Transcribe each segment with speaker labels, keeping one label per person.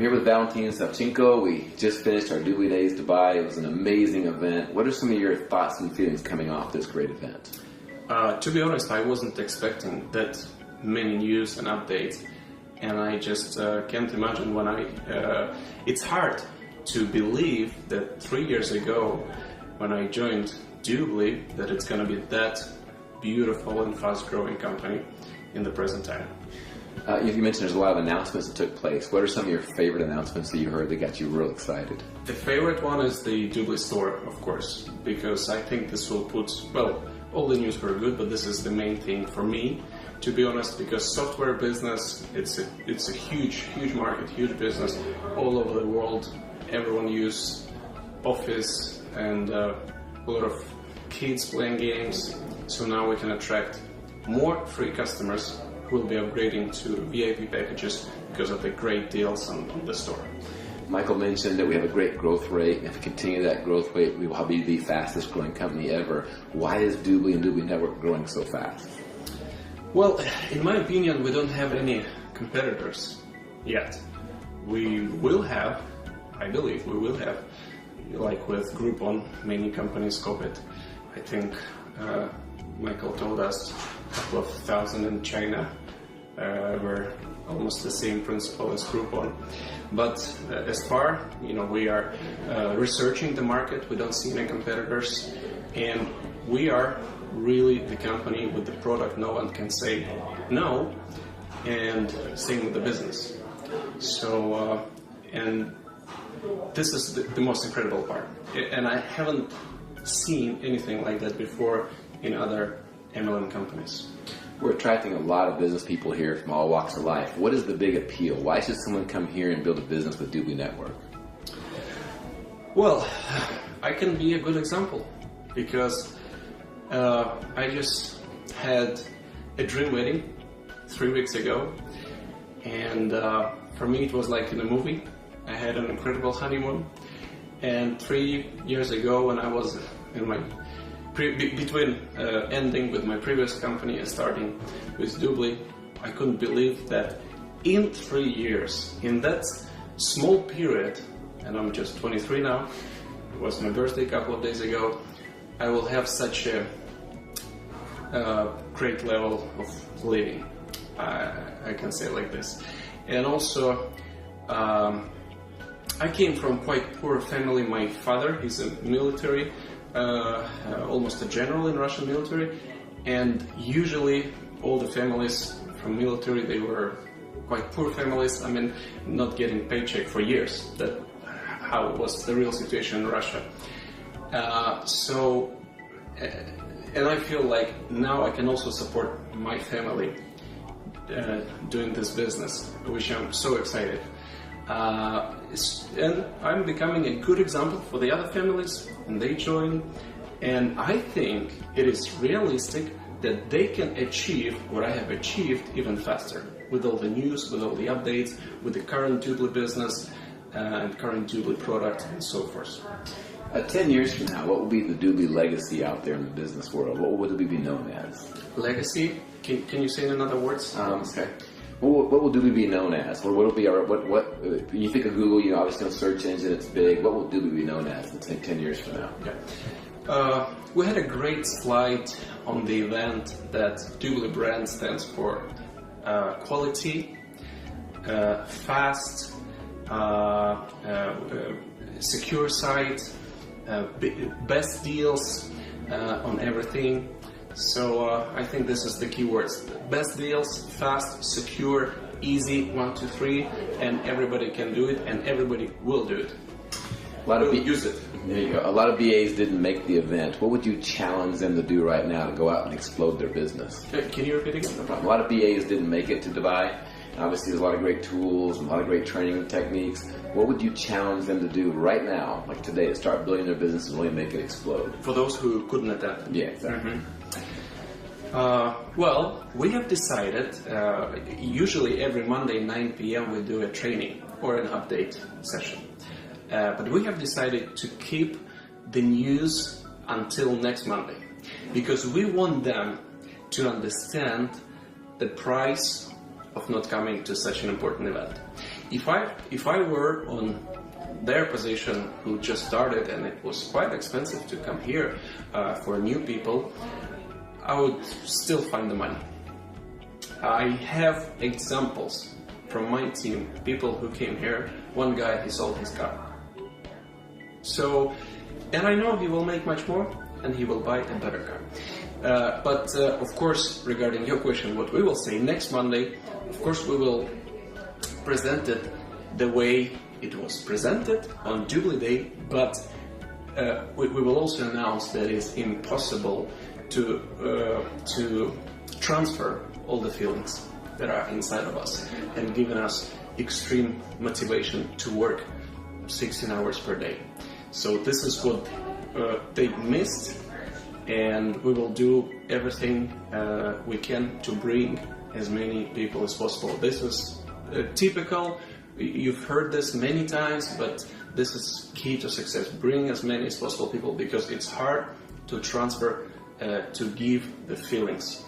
Speaker 1: here with Valentin Savchenko. We just finished our DubLi Days Dubai. It was an amazing event. What are some of your thoughts and feelings coming off this great event?
Speaker 2: To be honest, I wasn't expecting that many news and updates, and I just can't imagine when it's hard to believe that 3 years ago, when I joined DubLi, that it's going to be that beautiful and fast-growing company in the present time.
Speaker 1: You mentioned there's a lot of announcements that took place. What are some of your favorite announcements that you heard that got you real excited?
Speaker 2: The favorite one is the DubLi store, of course, because I think this will put, well, all the news were good, but this is the main thing for me, to be honest, because software business, it's a huge market, huge business all over the world. Everyone uses Office and a lot of kids playing games, so now we can attract more free customers who will be upgrading to VIP packages because of the great deals on the store.
Speaker 1: Michael mentioned that we have a great growth rate, and if we continue that growth rate, we will be the fastest growing company ever. Why is DubLi and DubLi Network growing so fast?
Speaker 2: Well, in my opinion, we don't have any competitors yet. We will have, I believe we will have, like with Groupon, many companies copy it. I think Michael told us a couple of thousand in China were almost the same principle as Groupon. But as far, we are researching the market, we don't see any competitors, and we are really the company with the product no one can say no, and same with the business. So, and this is the most incredible part, and I haven't seen anything like that before in other MLM companies.
Speaker 1: We're attracting a lot of business people here from all walks of life. What is the big appeal? Why should someone come here and build a business with DubLi Network?
Speaker 2: Well, I can be a good example because I just had a dream wedding 3 weeks ago, and for me it was like in a movie. I had an incredible honeymoon, and 3 years ago when I was in my between ending with my previous company and starting with DubLi, I couldn't believe that in 3 years, in that small period, and I'm just 23 now, it was my birthday a couple of days ago, I will have such a great level of living, I can say like this. And also, I came from quite poor family. My father, he's a military, almost a general in Russian military, and usually all the families from military, they were quite poor families. I mean, not getting paycheck for years. That how it was the real situation in Russia. And I feel like now I can also support my family doing this business, which I'm so excited. And I'm becoming a good example for the other families, and they join. And I think it is realistic that they can achieve what I have achieved even faster, with all the news, with all the updates, with the current DubLi business and current DubLi product and so forth.
Speaker 1: 10 years from now, what will be the DubLi legacy out there in the business world? What will we be known as?
Speaker 2: Legacy? Can you say it in other words?
Speaker 1: Okay. What will DubLi be known as? What will be our when you think of Google, obviously on search engine, it's big. What will DubLi be known as in 10 years from now?
Speaker 2: Yeah. We had a great slide on the event that DubLi brand stands for quality, fast, secure site, best deals on everything. So I think this is the keywords: best deals, fast, secure, easy, 1, 2, 3, and everybody can do it, and everybody will do it. Use it.
Speaker 1: There you go. A lot of BAs didn't make the event. What would you challenge them to do right now to go out and explode their business?
Speaker 2: Can you repeat again?
Speaker 1: No problem. A lot of BAs didn't make it to Dubai. Obviously, there's a lot of great tools and a lot of great training techniques. What would you challenge them to do right now, like today, to start building their business and really make it explode?
Speaker 2: For those who couldn't attend.
Speaker 1: Yeah, exactly.
Speaker 2: Well, we have decided, usually every Monday 9 p.m. we do a training or an update session. But we have decided to keep the news until next Monday, because we want them to understand the price of not coming to such an important event. if I were on their position, who just started, and it was quite expensive to come here for new people, I would still find the money. I have examples from my team, people who came here. One guy, he sold his car. So, and I know he will make much more, and he will buy a better car. But of course, regarding your question, what we will say next Monday, of course we will present it the way it was presented on DubLi Day, but we will also announce that it's impossible to transfer all the feelings that are inside of us and giving us extreme motivation to work 16 hours per day. So this is what they missed, and we will do everything we can to bring as many people as possible. This is typical. You've heard this many times, but this is key to success. Bring as many as possible people, because it's hard to transfer, to give the feelings.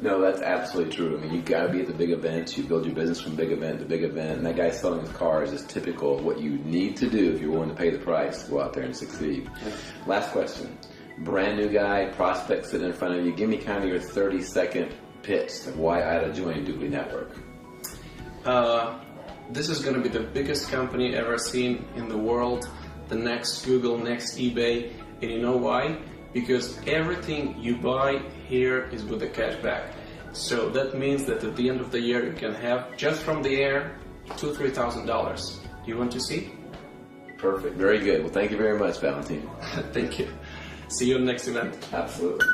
Speaker 1: No, that's absolutely true. I mean, you've got to be at the big events. You build your business from big event to big event. And that guy selling his cars is typical of what you need to do if you're willing to pay the price to go out there and succeed. Yeah. Last question. Brand new guy, prospect sitting in front of you. Give me kind of your 30-second pitch of why I ought to join DubLi Network.
Speaker 2: This is going to be the biggest company ever seen in the world. The next Google, next eBay. And you know why? Because everything you buy here is with the cash back. So that means that at the end of the year you can have, just from the air, $2,000-$3,000. Do you want to see?
Speaker 1: Perfect. Very good. Well, thank you very much, Valentin.
Speaker 2: Thank you. See you next event.
Speaker 1: Absolutely.